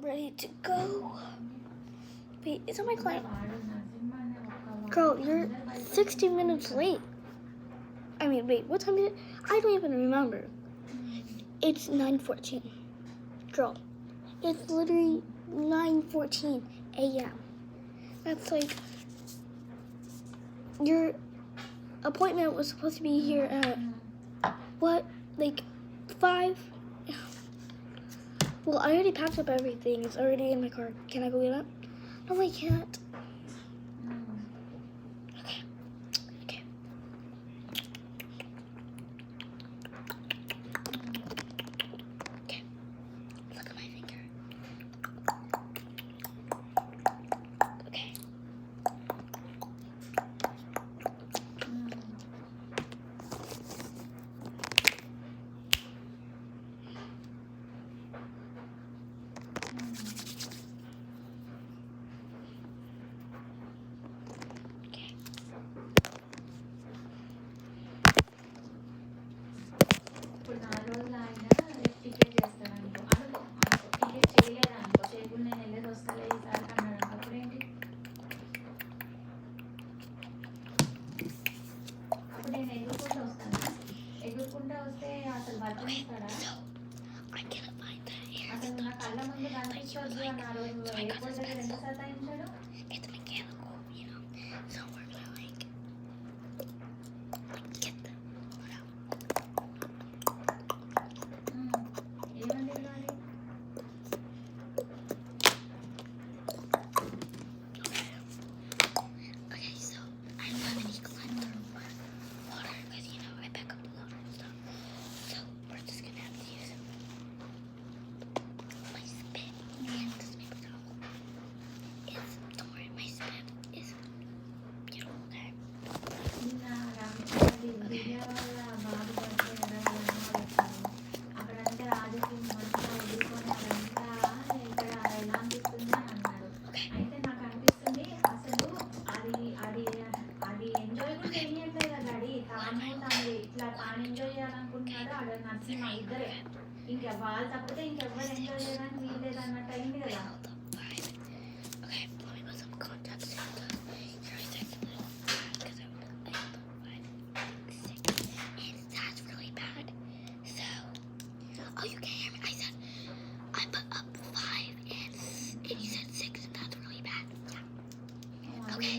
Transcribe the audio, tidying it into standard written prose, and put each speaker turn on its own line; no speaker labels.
ready to go. Wait, isn't my client? Girl, you're 60 minutes late. I mean, wait, what time is it? I don't even remember. It's 9:14. Girl, it's literally 9:14 a.m. That's like, your appointment was supposed to be here at, what, like 5? Well, I already packed up everything. It's already in my car. Can I go get it? No, I can't. Okay. Okay. Okay. Look at my finger. Okay.
ఇప్పుడు 4 రోజులు ఆయన రేపు ticket చేస్తాడు అనుకో ticket చేయలేదు అనుకో చేయకుండా నేను వెళ్ళేది వస్తాలే ఈసారి అన్నాడు అప్పుడేంటి అప్పుడు నేను ఎగురుకుంటూ వస్తాను ఎగురుకుంటూ వస్తే అసలు బతికిస్తాడా అసలు నా కళ్ళ ముందు కనిపించొద్దు అని ఆ రోజు ఎయిర్పోర్ట్ దగ్గర ఎంత సతాయించాడు
It's mechanical, you know. So we're gonna like get the hood out.
ఏమంది మరి
Okay, so I don't have any cleanser or water because you know I pack up the loader and stuff. So we're just gonna have to use my spit and this paper towel. Don't worry, my spit is beautiful, okay?
నిన్న రామచంద్ర విజయవాడ బాబు birthday కదా వచ్చారు అక్కడంటే ఆదికి మంచిగా వదులుకొని అదంతా ఇక్కడ ఎలా అనిపిస్తుంది అని అన్నాడు అయితే నాకు అనిపిస్తుంది అసలు అది అది అది ఎంజాయ్ కూడా చేయట్లేదు కదా అది తాను ఇట్లా తాను ఎంజాయ్ చేయాలనుకుంటున్నాడు ఆడ నచ్చిన ఇద్దరే ఇంకా వాళ్ళు తప్పితే ఇంకెవ్వరు ఎంజాయ్ చేయడానికి వీల్లేదు అన్నట్టు అయింది కదా
Okay, let me put some contacts in your eyes because I feel sick and that's really bad. So, oh, you can't hear me. I said I put up 5 and you said 6 and that's really bad. Yeah. Okay.